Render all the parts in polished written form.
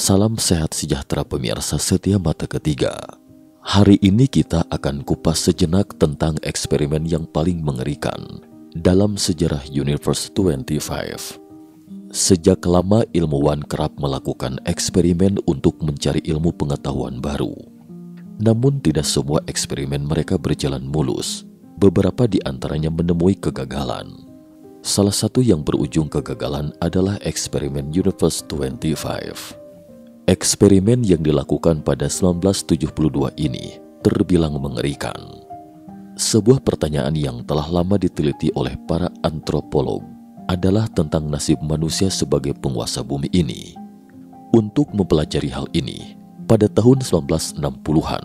Salam sehat sejahtera pemirsa setia Mata Ketiga. Hari ini kita akan kupas sejenak tentang eksperimen yang paling mengerikan dalam sejarah Universe 25. Sejak lama ilmuwan kerap melakukan eksperimen untuk mencari ilmu pengetahuan baru. Namun tidak semua eksperimen mereka berjalan mulus. Beberapa di antaranya menemui kegagalan. Salah satu yang berujung kegagalan adalah eksperimen Universe 25. Eksperimen yang dilakukan pada 1972 ini terbilang mengerikan. Sebuah pertanyaan yang telah lama diteliti oleh para antropolog adalah tentang nasib manusia sebagai penguasa bumi ini. Untuk mempelajari hal ini, pada tahun 1960-an,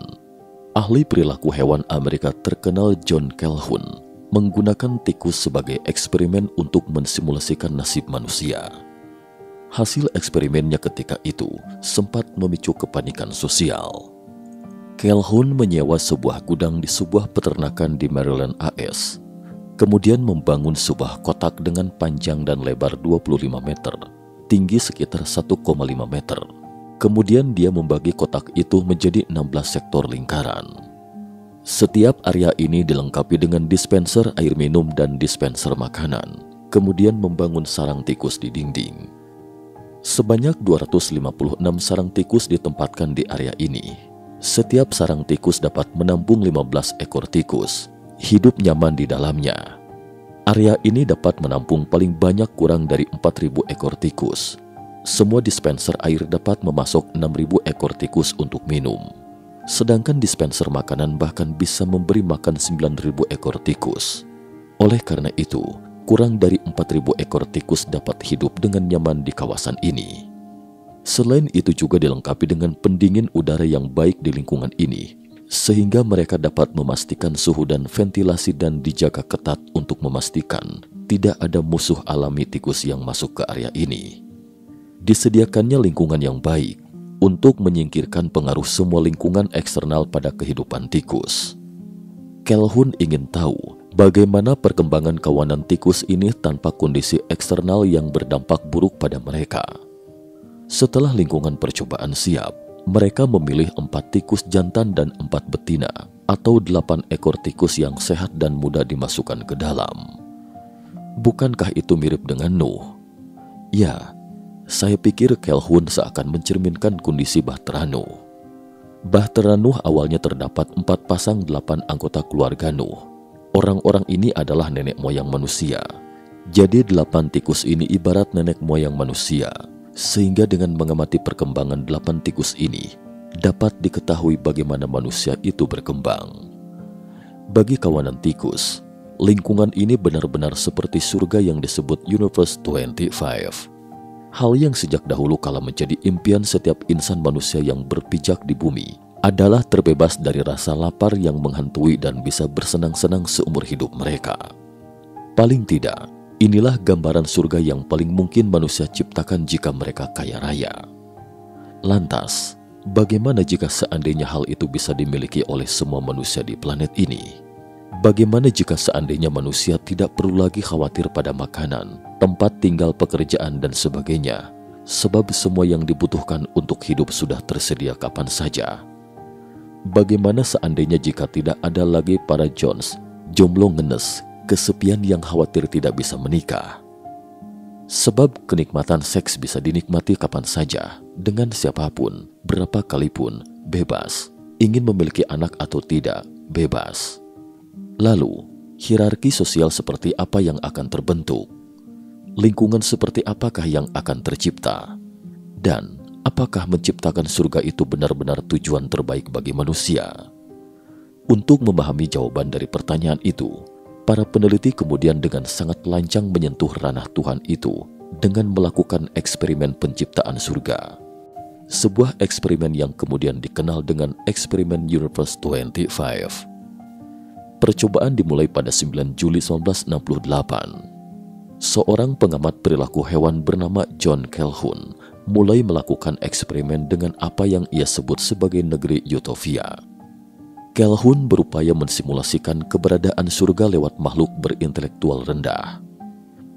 ahli perilaku hewan Amerika terkenal John Calhoun menggunakan tikus sebagai eksperimen untuk mensimulasikan nasib manusia. Hasil eksperimennya ketika itu sempat memicu kepanikan sosial. Calhoun menyewa sebuah gudang di sebuah peternakan di Maryland, AS. Kemudian membangun sebuah kotak dengan panjang dan lebar 25 meter, tinggi sekitar 1,5 meter. Kemudian dia membagi kotak itu menjadi 16 sektor lingkaran. Setiap area ini dilengkapi dengan dispenser air minum dan dispenser makanan. Kemudian membangun sarang tikus di dinding. Sebanyak 256 sarang tikus ditempatkan di area ini. Setiap sarang tikus dapat menampung 15 ekor tikus, hidup nyaman di dalamnya. Area ini dapat menampung paling banyak kurang dari 4.000 ekor tikus. Semua dispenser air dapat memasok 6.000 ekor tikus untuk minum. Sedangkan dispenser makanan bahkan bisa memberi makan 9.000 ekor tikus. Oleh karena itu, kurang dari 4.000 ekor tikus dapat hidup dengan nyaman di kawasan ini. Selain itu juga dilengkapi dengan pendingin udara yang baik di lingkungan ini, sehingga mereka dapat memastikan suhu dan ventilasi dan dijaga ketat untuk memastikan tidak ada musuh alami tikus yang masuk ke area ini. Disediakannya lingkungan yang baik untuk menyingkirkan pengaruh semua lingkungan eksternal pada kehidupan tikus. Calhoun ingin tahu bagaimana perkembangan kawanan tikus ini tanpa kondisi eksternal yang berdampak buruk pada mereka. Setelah lingkungan percobaan siap, mereka memilih 4 tikus jantan dan 4 betina, atau 8 ekor tikus yang sehat dan mudah dimasukkan ke dalam. Bukankah itu mirip dengan Nuh? Ya, saya pikir Calhoun seakan mencerminkan kondisi Bahtera Nuh. Bahtera Nuh awalnya terdapat 4 pasang 8 anggota keluarga Nuh. Orang-orang ini adalah nenek moyang manusia. Jadi 8 tikus ini ibarat nenek moyang manusia, sehingga dengan mengamati perkembangan 8 tikus ini, dapat diketahui bagaimana manusia itu berkembang. Bagi kawanan tikus, lingkungan ini benar-benar seperti surga yang disebut Universe 25. Hal yang sejak dahulu kala menjadi impian setiap insan manusia yang berpijak di bumi adalah terbebas dari rasa lapar yang menghantui dan bisa bersenang-senang seumur hidup mereka. Paling tidak, inilah gambaran surga yang paling mungkin manusia ciptakan jika mereka kaya raya. Lantas, bagaimana jika seandainya hal itu bisa dimiliki oleh semua manusia di planet ini? Bagaimana jika seandainya manusia tidak perlu lagi khawatir pada makanan, tempat tinggal, pekerjaan, dan sebagainya, sebab semua yang dibutuhkan untuk hidup sudah tersedia kapan saja? Bagaimana seandainya jika tidak ada lagi para Jones, jomblo ngenes, kesepian yang khawatir tidak bisa menikah? Sebab kenikmatan seks bisa dinikmati kapan saja, dengan siapapun, berapa kalipun, bebas. Ingin memiliki anak atau tidak, bebas. Lalu, hierarki sosial seperti apa yang akan terbentuk? Lingkungan seperti apakah yang akan tercipta? Dan apakah menciptakan surga itu benar-benar tujuan terbaik bagi manusia? Untuk memahami jawaban dari pertanyaan itu, para peneliti kemudian dengan sangat lancang menyentuh ranah Tuhan itu dengan melakukan eksperimen penciptaan surga. Sebuah eksperimen yang kemudian dikenal dengan eksperimen Universe 25. Percobaan dimulai pada 9 Juli 1968. Seorang pengamat perilaku hewan bernama John Calhoun mulai melakukan eksperimen dengan apa yang ia sebut sebagai negeri utopia. Calhoun berupaya mensimulasikan keberadaan surga lewat makhluk berintelektual rendah.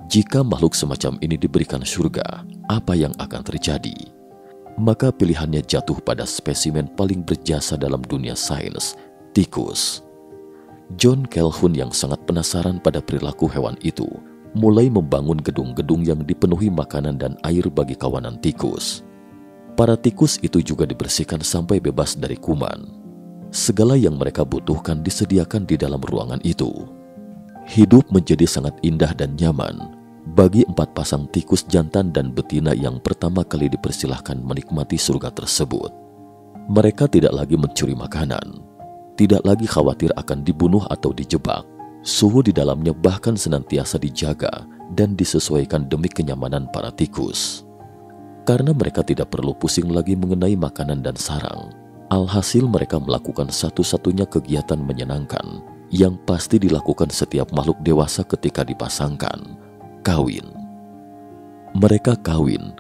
Jika makhluk semacam ini diberikan surga, apa yang akan terjadi? maka pilihannya jatuh pada spesimen paling berjasa dalam dunia sains, tikus. John Calhoun yang sangat penasaran pada perilaku hewan itu, mulai membangun gedung-gedung yang dipenuhi makanan dan air bagi kawanan tikus. Para tikus itu juga dibersihkan sampai bebas dari kuman. Segala yang mereka butuhkan disediakan di dalam ruangan itu. Hidup menjadi sangat indah dan nyaman bagi 4 pasang tikus jantan dan betina yang pertama kali dipersilahkan menikmati surga tersebut. Mereka tidak lagi mencuri makanan, tidak lagi khawatir akan dibunuh atau dijebak. Suhu di dalamnya bahkan senantiasa dijaga dan disesuaikan demi kenyamanan para tikus. Karena mereka tidak perlu pusing lagi mengenai makanan dan sarang, alhasil mereka melakukan satu-satunya kegiatan menyenangkan yang pasti dilakukan setiap makhluk dewasa ketika dipasangkan, kawin. Mereka kawin,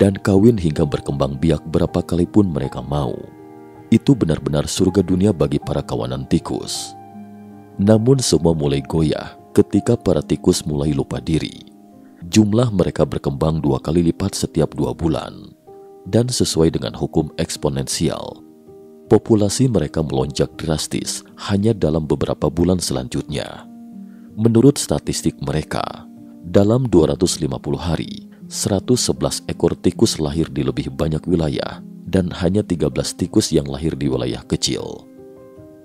dan kawin hingga berkembang biak berapa kali pun mereka mau. Itu benar-benar surga dunia bagi para kawanan tikus. Namun semua mulai goyah ketika para tikus mulai lupa diri. Jumlah mereka berkembang 2 kali lipat setiap 2 bulan. Dan sesuai dengan hukum eksponensial, populasi mereka melonjak drastis hanya dalam beberapa bulan selanjutnya. Menurut statistik mereka, dalam 250 hari, 111 ekor tikus lahir di lebih banyak wilayah dan hanya 13 tikus yang lahir di wilayah kecil.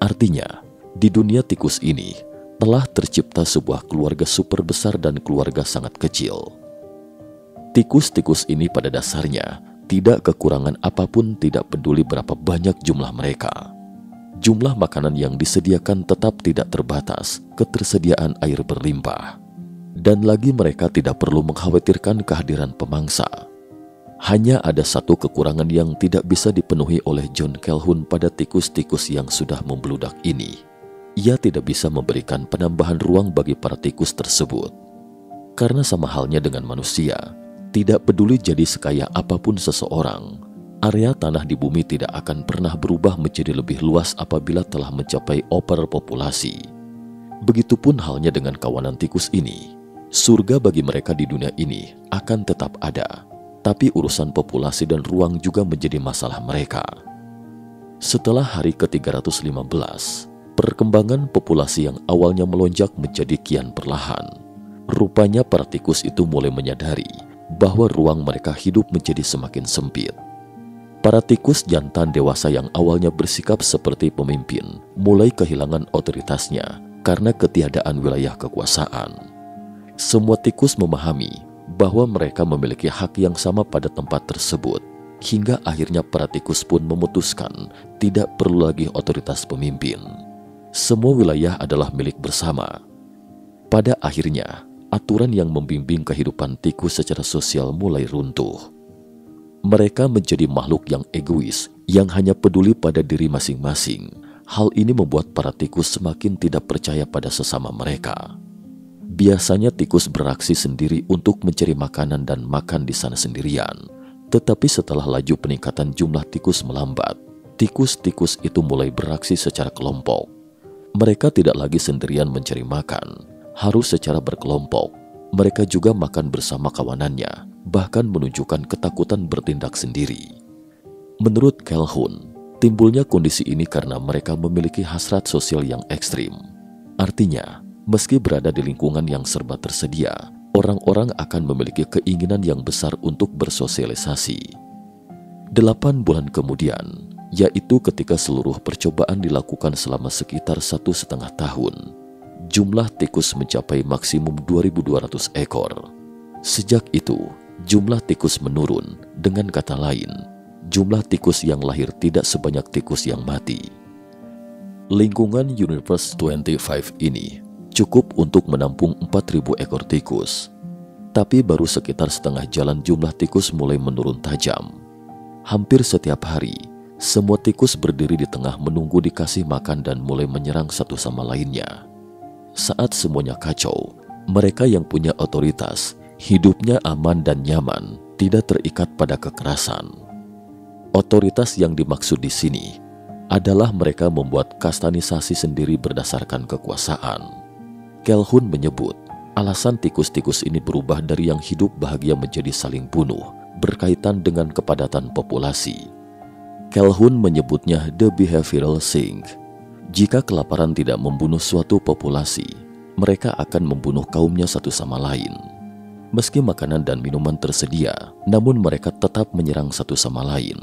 Artinya, di dunia tikus ini telah tercipta sebuah keluarga super besar dan keluarga sangat kecil. Tikus-tikus ini pada dasarnya tidak kekurangan apapun, tidak peduli berapa banyak jumlah mereka. Jumlah makanan yang disediakan tetap tidak terbatas, ketersediaan air berlimpah. Dan lagi mereka tidak perlu mengkhawatirkan kehadiran pemangsa. Hanya ada satu kekurangan yang tidak bisa dipenuhi oleh John Calhoun pada tikus-tikus yang sudah membludak ini. Ia tidak bisa memberikan penambahan ruang bagi para tikus tersebut. Karena sama halnya dengan manusia, tidak peduli jadi sekaya apapun seseorang, area tanah di bumi tidak akan pernah berubah menjadi lebih luas apabila telah mencapai overpopulasi. Begitupun halnya dengan kawanan tikus ini. Surga bagi mereka di dunia ini akan tetap ada, tapi urusan populasi dan ruang juga menjadi masalah mereka. Setelah hari ke-315, perkembangan populasi yang awalnya melonjak menjadi kian perlahan. Rupanya para tikus itu mulai menyadari bahwa ruang mereka hidup menjadi semakin sempit. Para tikus jantan dewasa yang awalnya bersikap seperti pemimpin mulai kehilangan otoritasnya karena ketiadaan wilayah kekuasaan. Semua tikus memahami bahwa mereka memiliki hak yang sama pada tempat tersebut, hingga akhirnya para tikus pun memutuskan tidak perlu lagi otoritas pemimpin. Semua wilayah adalah milik bersama. Pada akhirnya, aturan yang membimbing kehidupan tikus secara sosial mulai runtuh. Mereka menjadi makhluk yang egois, yang hanya peduli pada diri masing-masing. Hal ini membuat para tikus semakin tidak percaya pada sesama mereka. Biasanya tikus beraksi sendiri untuk mencari makanan dan makan di sana sendirian. Tetapi setelah laju peningkatan jumlah tikus melambat, tikus-tikus itu mulai beraksi secara kelompok. Mereka tidak lagi sendirian mencari makan, harus secara berkelompok. Mereka juga makan bersama kawanannya, bahkan menunjukkan ketakutan bertindak sendiri. Menurut Calhoun, timbulnya kondisi ini karena mereka memiliki hasrat sosial yang ekstrim. Artinya, meski berada di lingkungan yang serba tersedia, orang-orang akan memiliki keinginan yang besar untuk bersosialisasi. 8 bulan kemudian, yaitu ketika seluruh percobaan dilakukan selama sekitar 1,5 tahun, jumlah tikus mencapai maksimum 2.200 ekor. Sejak itu, jumlah tikus menurun, dengan kata lain, jumlah tikus yang lahir tidak sebanyak tikus yang mati. Lingkungan Universe 25 ini cukup untuk menampung 4.000 ekor tikus. Tapi baru sekitar setengah jalan jumlah tikus mulai menurun tajam. Hampir setiap hari, semua tikus berdiri di tengah menunggu dikasih makan dan mulai menyerang satu sama lainnya. Saat semuanya kacau, mereka yang punya otoritas, hidupnya aman dan nyaman, tidak terikat pada kekerasan. Otoritas yang dimaksud di sini adalah mereka membuat kastanisasi sendiri berdasarkan kekuasaan. Calhoun menyebut alasan tikus-tikus ini berubah dari yang hidup bahagia menjadi saling bunuh berkaitan dengan kepadatan populasi. Calhoun menyebutnya the behavioral sink. Jika kelaparan tidak membunuh suatu populasi, mereka akan membunuh kaumnya satu sama lain. Meski makanan dan minuman tersedia, namun mereka tetap menyerang satu sama lain.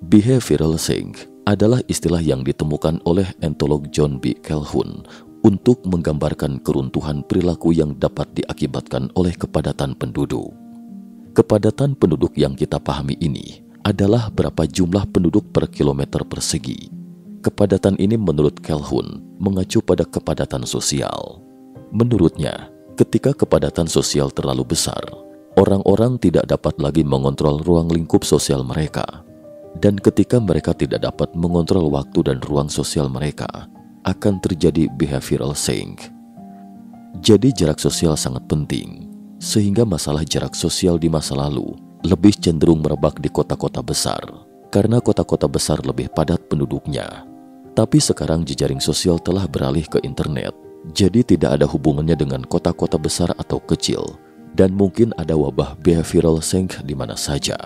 Behavioral sink adalah istilah yang ditemukan oleh entolog John B. Calhoun untuk menggambarkan keruntuhan perilaku yang dapat diakibatkan oleh kepadatan penduduk. Kepadatan penduduk yang kita pahami ini adalah berapa jumlah penduduk per kilometer persegi. Kepadatan ini menurut Calhoun mengacu pada kepadatan sosial. Menurutnya, ketika kepadatan sosial terlalu besar, orang-orang tidak dapat lagi mengontrol ruang lingkup sosial mereka. Dan ketika mereka tidak dapat mengontrol waktu dan ruang sosial mereka, akan terjadi behavioral sink. Jadi jarak sosial sangat penting, sehingga masalah jarak sosial di masa lalu lebih cenderung merebak di kota-kota besar, karena kota-kota besar lebih padat penduduknya. Tapi sekarang jejaring sosial telah beralih ke internet, jadi tidak ada hubungannya dengan kota-kota besar atau kecil, dan mungkin ada wabah behavioral sink di mana saja.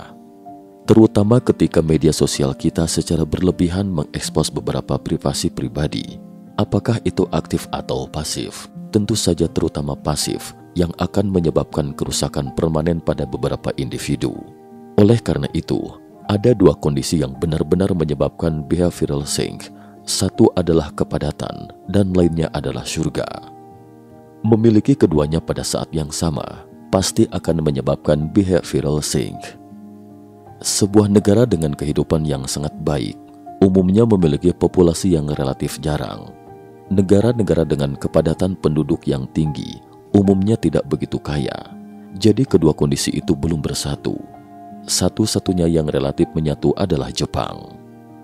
Terutama ketika media sosial kita secara berlebihan mengekspos beberapa privasi pribadi. Apakah itu aktif atau pasif? Tentu saja terutama pasif yang akan menyebabkan kerusakan permanen pada beberapa individu. Oleh karena itu, ada dua kondisi yang benar-benar menyebabkan behavioral sink. Satu adalah kepadatan dan lainnya adalah surga. Memiliki keduanya pada saat yang sama pasti akan menyebabkan behavioral sink. Sebuah negara dengan kehidupan yang sangat baik umumnya memiliki populasi yang relatif jarang. Negara-negara dengan kepadatan penduduk yang tinggi umumnya tidak begitu kaya. Jadi kedua kondisi itu belum bersatu. Satu-satunya yang relatif menyatu adalah Jepang.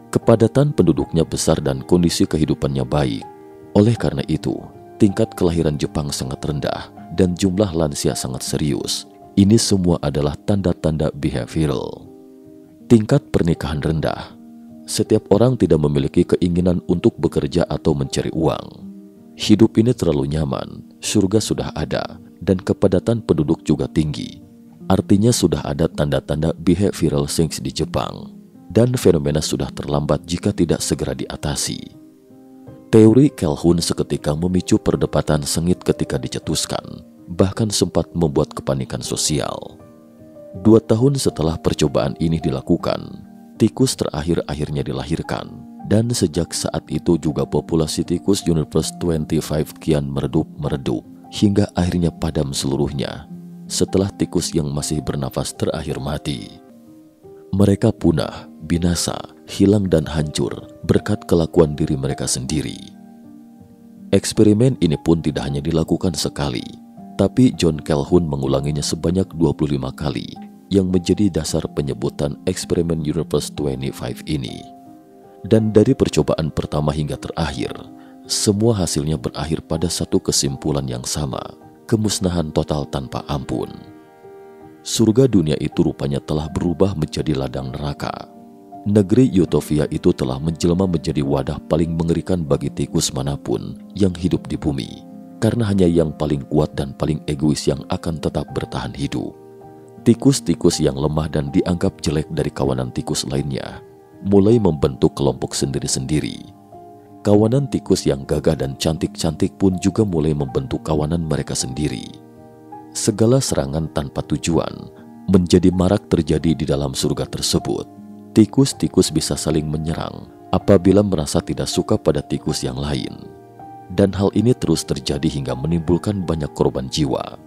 Kepadatan penduduknya besar dan kondisi kehidupannya baik. Oleh karena itu, tingkat kelahiran Jepang sangat rendah dan jumlah lansia sangat serius. Ini semua adalah tanda-tanda behavioral. Tingkat pernikahan rendah. Setiap orang tidak memiliki keinginan untuk bekerja atau mencari uang. Hidup ini terlalu nyaman, surga sudah ada, dan kepadatan penduduk juga tinggi. Artinya sudah ada tanda-tanda behavioral sink di Jepang, dan fenomena sudah terlambat jika tidak segera diatasi. Teori Calhoun seketika memicu perdebatan sengit ketika dicetuskan, bahkan sempat membuat kepanikan sosial. 2 tahun setelah percobaan ini dilakukan, tikus terakhir akhirnya dilahirkan, dan sejak saat itu juga populasi tikus Universe 25 kian meredup hingga akhirnya padam seluruhnya setelah tikus yang masih bernafas terakhir mati. Mereka punah, binasa, hilang dan hancur berkat kelakuan diri mereka sendiri. Eksperimen ini pun tidak hanya dilakukan sekali, tapi John Calhoun mengulanginya sebanyak 25 kali, yang menjadi dasar penyebutan eksperimen Universe 25 ini. Dan dari percobaan pertama hingga terakhir, semua hasilnya berakhir pada satu kesimpulan yang sama, kemusnahan total tanpa ampun. Surga dunia itu rupanya telah berubah menjadi ladang neraka. Negeri utopia itu telah menjelma menjadi wadah paling mengerikan bagi tikus manapun yang hidup di bumi, karena hanya yang paling kuat dan paling egois yang akan tetap bertahan hidup. Tikus-tikus yang lemah dan dianggap jelek dari kawanan tikus lainnya mulai membentuk kelompok sendiri-sendiri. Kawanan tikus yang gagah dan cantik-cantik pun juga mulai membentuk kawanan mereka sendiri. Segala serangan tanpa tujuan menjadi marak terjadi di dalam surga tersebut. Tikus-tikus bisa saling menyerang apabila merasa tidak suka pada tikus yang lain. Dan hal ini terus terjadi hingga menimbulkan banyak korban jiwa.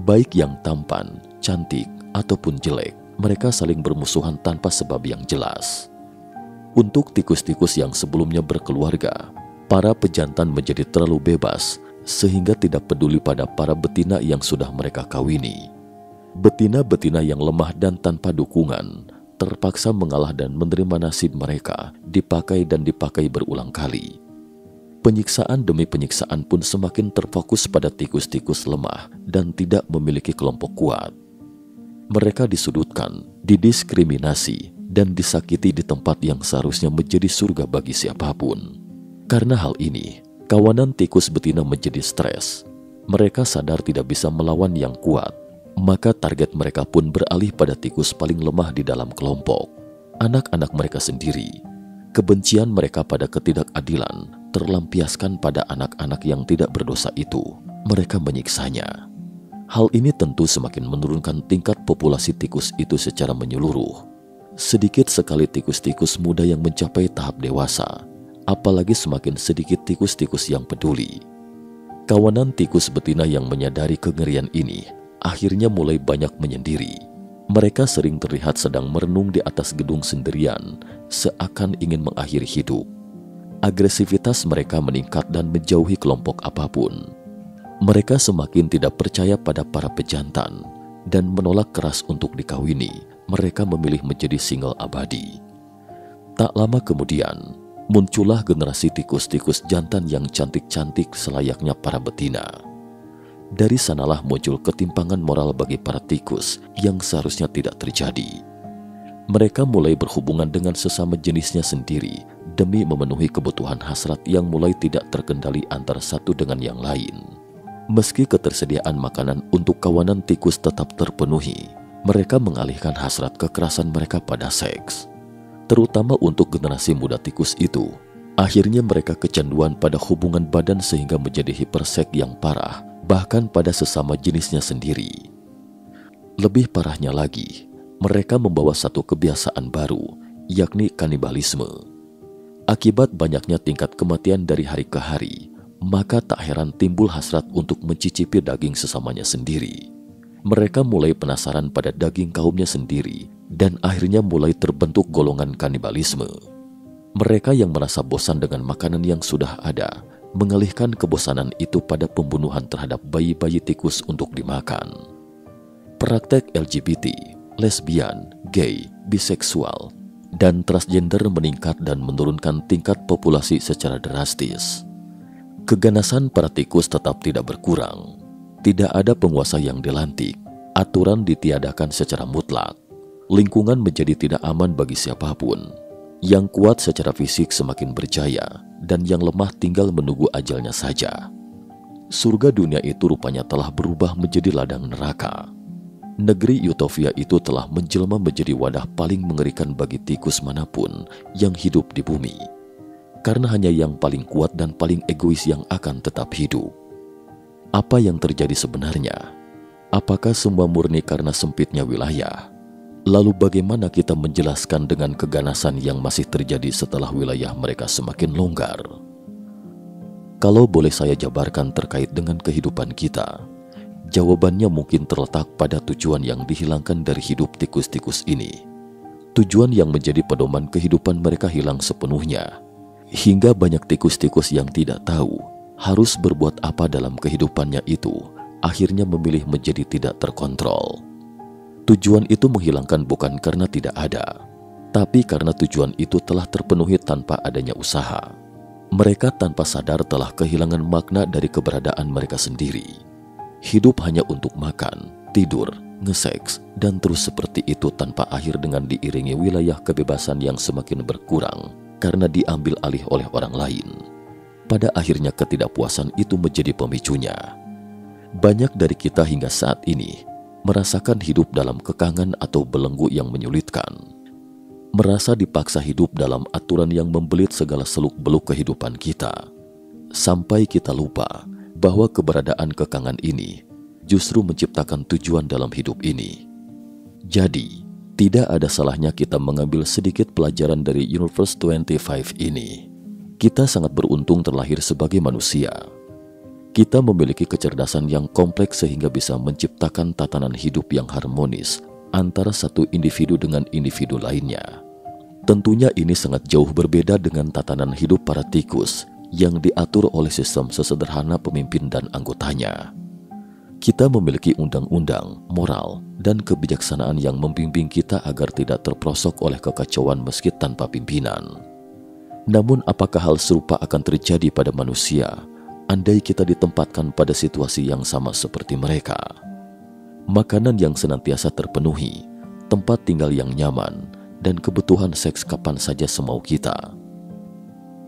Baik yang tampan, cantik, ataupun jelek, mereka saling bermusuhan tanpa sebab yang jelas. Untuk tikus-tikus yang sebelumnya berkeluarga, para pejantan menjadi terlalu bebas sehingga tidak peduli pada para betina yang sudah mereka kawini. Betina-betina yang lemah dan tanpa dukungan terpaksa mengalah dan menerima nasib mereka dipakai dan dipakai berulang kali. Penyiksaan demi penyiksaan pun semakin terfokus pada tikus-tikus lemah dan tidak memiliki kelompok kuat. Mereka disudutkan, didiskriminasi, dan disakiti di tempat yang seharusnya menjadi surga bagi siapapun. Karena hal ini, kawanan tikus betina menjadi stres. Mereka sadar tidak bisa melawan yang kuat, Maka target mereka pun beralih pada tikus paling lemah di dalam kelompok, anak-anak mereka sendiri. Kebencian mereka pada ketidakadilan terlampiaskan pada anak-anak yang tidak berdosa itu. Mereka menyiksanya. Hal ini tentu semakin menurunkan tingkat populasi tikus itu secara menyeluruh. Sedikit sekali tikus-tikus muda yang mencapai tahap dewasa, apalagi semakin sedikit tikus-tikus yang peduli. Kawanan tikus betina yang menyadari kengerian ini akhirnya mulai banyak menyendiri. Mereka sering terlihat sedang merenung di atas gedung sendirian, seakan ingin mengakhiri hidup. Agresivitas mereka meningkat dan menjauhi kelompok apapun. Mereka semakin tidak percaya pada para pejantan dan menolak keras untuk dikawini. Mereka memilih menjadi single abadi. Tak lama kemudian, muncullah generasi tikus-tikus jantan yang cantik-cantik selayaknya para betina. Dari sanalah muncul ketimpangan moral bagi para tikus yang seharusnya tidak terjadi. Mereka mulai berhubungan dengan sesama jenisnya sendiri demi memenuhi kebutuhan hasrat yang mulai tidak terkendali antara satu dengan yang lain. Meski ketersediaan makanan untuk kawanan tikus tetap terpenuhi, mereka mengalihkan hasrat kekerasan mereka pada seks. Terutama untuk generasi muda tikus itu, akhirnya mereka kecanduan pada hubungan badan sehingga menjadi hiperseks yang parah, bahkan pada sesama jenisnya sendiri. Lebih parahnya lagi, mereka membawa satu kebiasaan baru, yakni kanibalisme. Akibat banyaknya tingkat kematian dari hari ke hari, maka tak heran timbul hasrat untuk mencicipi daging sesamanya sendiri. Mereka mulai penasaran pada daging kaumnya sendiri, dan akhirnya mulai terbentuk golongan kanibalisme. Mereka yang merasa bosan dengan makanan yang sudah ada, mengalihkan kebosanan itu pada pembunuhan terhadap bayi-bayi tikus untuk dimakan. Praktek LGBT, lesbian, gay, biseksual, dan transgender meningkat dan menurunkan tingkat populasi secara drastis. Keganasan para tikus tetap tidak berkurang. Tidak ada penguasa yang dilantik, aturan ditiadakan secara mutlak, lingkungan menjadi tidak aman bagi siapapun. Yang kuat secara fisik semakin berjaya, dan yang lemah tinggal menunggu ajalnya saja. Surga dunia itu rupanya telah berubah menjadi ladang neraka. Negeri utopia itu telah menjelma menjadi wadah paling mengerikan bagi tikus manapun yang hidup di bumi. Karena hanya yang paling kuat dan paling egois yang akan tetap hidup. Apa yang terjadi sebenarnya? Apakah semua murni karena sempitnya wilayah? Lalu bagaimana kita menjelaskan dengan keganasan yang masih terjadi setelah wilayah mereka semakin longgar? Kalau boleh saya jabarkan terkait dengan kehidupan kita, jawabannya mungkin terletak pada tujuan yang dihilangkan dari hidup tikus-tikus ini. Tujuan yang menjadi pedoman kehidupan mereka hilang sepenuhnya, hingga banyak tikus-tikus yang tidak tahu harus berbuat apa dalam kehidupannya itu, akhirnya memilih menjadi tidak terkontrol. Tujuan itu menghilangkan bukan karena tidak ada, tapi karena tujuan itu telah terpenuhi tanpa adanya usaha. Mereka tanpa sadar telah kehilangan makna dari keberadaan mereka sendiri. Hidup hanya untuk makan, tidur, ngeseks, dan terus seperti itu tanpa akhir dengan diiringi wilayah kebebasan yang semakin berkurang karena diambil alih oleh orang lain. Pada akhirnya ketidakpuasan itu menjadi pemicunya. Banyak dari kita hingga saat ini merasakan hidup dalam kekangan atau belenggu yang menyulitkan. Merasa dipaksa hidup dalam aturan yang membelit segala seluk-beluk kehidupan kita. Sampai kita lupa bahwa keberadaan kekangan ini justru menciptakan tujuan dalam hidup ini. Jadi, tidak ada salahnya kita mengambil sedikit pelajaran dari Universe 25 ini. Kita sangat beruntung terlahir sebagai manusia. Kita memiliki kecerdasan yang kompleks sehingga bisa menciptakan tatanan hidup yang harmonis antara satu individu dengan individu lainnya. Tentunya ini sangat jauh berbeda dengan tatanan hidup para tikus yang diatur oleh sistem sesederhana pemimpin dan anggotanya. Kita memiliki undang-undang, moral, dan kebijaksanaan yang membimbing kita agar tidak terperosok oleh kekacauan meski tanpa pimpinan. Namun apakah hal serupa akan terjadi pada manusia andai kita ditempatkan pada situasi yang sama seperti mereka? Makanan yang senantiasa terpenuhi, tempat tinggal yang nyaman, dan kebutuhan seks kapan saja semau kita.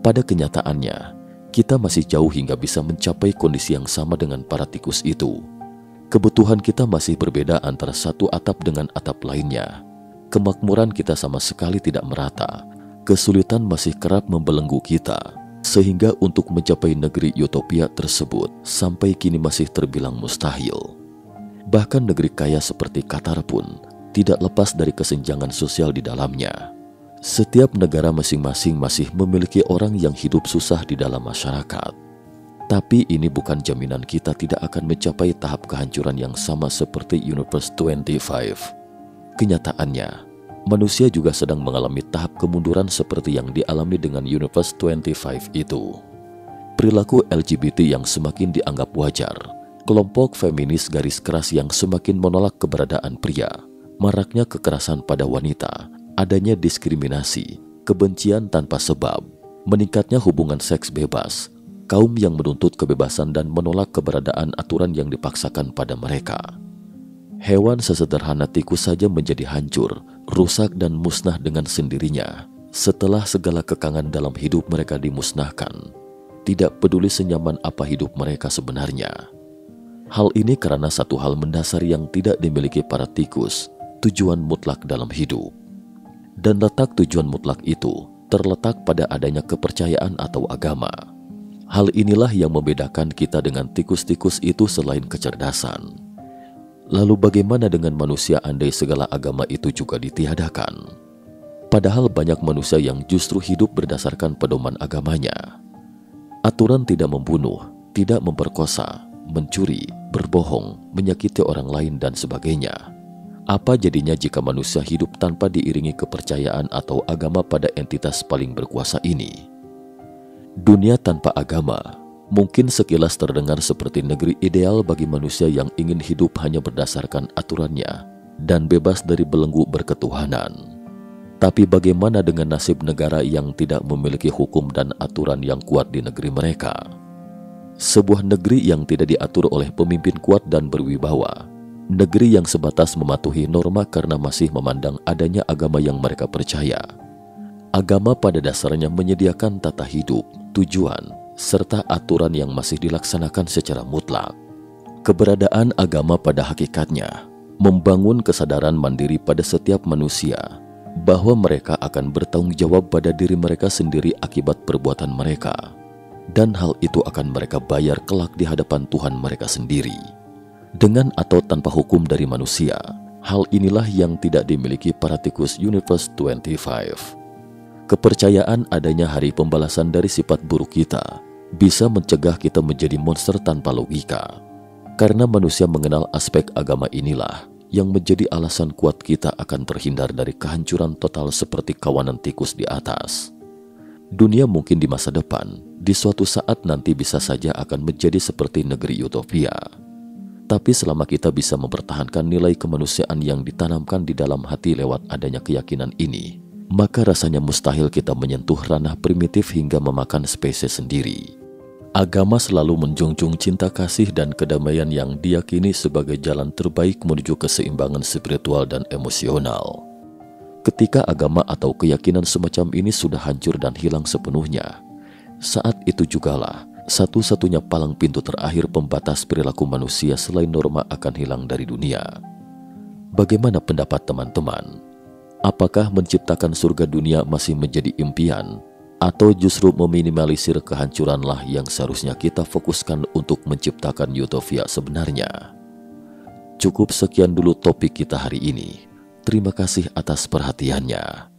Pada kenyataannya, kita masih jauh hingga bisa mencapai kondisi yang sama dengan para tikus itu. Kebutuhan kita masih berbeda antara satu atap dengan atap lainnya. Kemakmuran kita sama sekali tidak merata. Kesulitan masih kerap membelenggu kita, sehingga untuk mencapai negeri utopia tersebut sampai kini masih terbilang mustahil. Bahkan negeri kaya seperti Qatar pun tidak lepas dari kesenjangan sosial di dalamnya. Setiap negara masing-masing masih memiliki orang yang hidup susah di dalam masyarakat. Tapi ini bukan jaminan kita tidak akan mencapai tahap kehancuran yang sama seperti Universe 25. Kenyataannya, manusia juga sedang mengalami tahap kemunduran seperti yang dialami dengan Universe 25 itu. Perilaku LGBT yang semakin dianggap wajar, kelompok feminis garis keras yang semakin menolak keberadaan pria, maraknya kekerasan pada wanita, adanya diskriminasi, kebencian tanpa sebab, meningkatnya hubungan seks bebas, kaum yang menuntut kebebasan dan menolak keberadaan aturan yang dipaksakan pada mereka. Hewan sesederhana tikus saja menjadi hancur, rusak dan musnah dengan sendirinya setelah segala kekangan dalam hidup mereka dimusnahkan. Tidak peduli senyaman apa hidup mereka sebenarnya. Hal ini karena satu hal mendasar yang tidak dimiliki para tikus, tujuan mutlak dalam hidup. Dan letak tujuan mutlak itu terletak pada adanya kepercayaan atau agama. Hal inilah yang membedakan kita dengan tikus-tikus itu selain kecerdasan. Lalu bagaimana dengan manusia andai segala agama itu juga ditiadakan? Padahal banyak manusia yang justru hidup berdasarkan pedoman agamanya. Aturan tidak membunuh, tidak memperkosa, mencuri, berbohong, menyakiti orang lain dan sebagainya. Apa jadinya jika manusia hidup tanpa diiringi kepercayaan atau agama pada entitas paling berkuasa ini? Dunia tanpa agama mungkin sekilas terdengar seperti negeri ideal bagi manusia yang ingin hidup hanya berdasarkan aturannya dan bebas dari belenggu berketuhanan. Tapi bagaimana dengan nasib negara yang tidak memiliki hukum dan aturan yang kuat di negeri mereka? Sebuah negeri yang tidak diatur oleh pemimpin kuat dan berwibawa, negeri yang sebatas mematuhi norma karena masih memandang adanya agama yang mereka percaya. Agama pada dasarnya menyediakan tata hidup, tujuan, serta aturan yang masih dilaksanakan secara mutlak. Keberadaan agama pada hakikatnya membangun kesadaran mandiri pada setiap manusia bahwa mereka akan bertanggung jawab pada diri mereka sendiri akibat perbuatan mereka, dan hal itu akan mereka bayar kelak di hadapan Tuhan mereka sendiri. Dengan atau tanpa hukum dari manusia, hal inilah yang tidak dimiliki para tikus Universe 25. Kepercayaan adanya hari pembalasan dari sifat buruk kita bisa mencegah kita menjadi monster tanpa logika. Karena manusia mengenal aspek agama inilah yang menjadi alasan kuat kita akan terhindar dari kehancuran total seperti kawanan tikus di atas. Dunia mungkin di masa depan, di suatu saat nanti bisa saja akan menjadi seperti negeri utopia. Tapi selama kita bisa mempertahankan nilai kemanusiaan yang ditanamkan di dalam hati lewat adanya keyakinan ini, maka rasanya mustahil kita menyentuh ranah primitif hingga memakan spesies sendiri. Agama selalu menjunjung cinta kasih dan kedamaian yang diyakini sebagai jalan terbaik menuju keseimbangan spiritual dan emosional. Ketika agama atau keyakinan semacam ini sudah hancur dan hilang sepenuhnya, saat itu jugalah satu-satunya palang pintu terakhir pembatas perilaku manusia selain norma akan hilang dari dunia. Bagaimana pendapat teman-teman? Apakah menciptakan surga dunia masih menjadi impian, atau justru meminimalisir kehancuranlah yang seharusnya kita fokuskan untuk menciptakan utopia sebenarnya? Cukup sekian dulu topik kita hari ini. Terima kasih atas perhatiannya.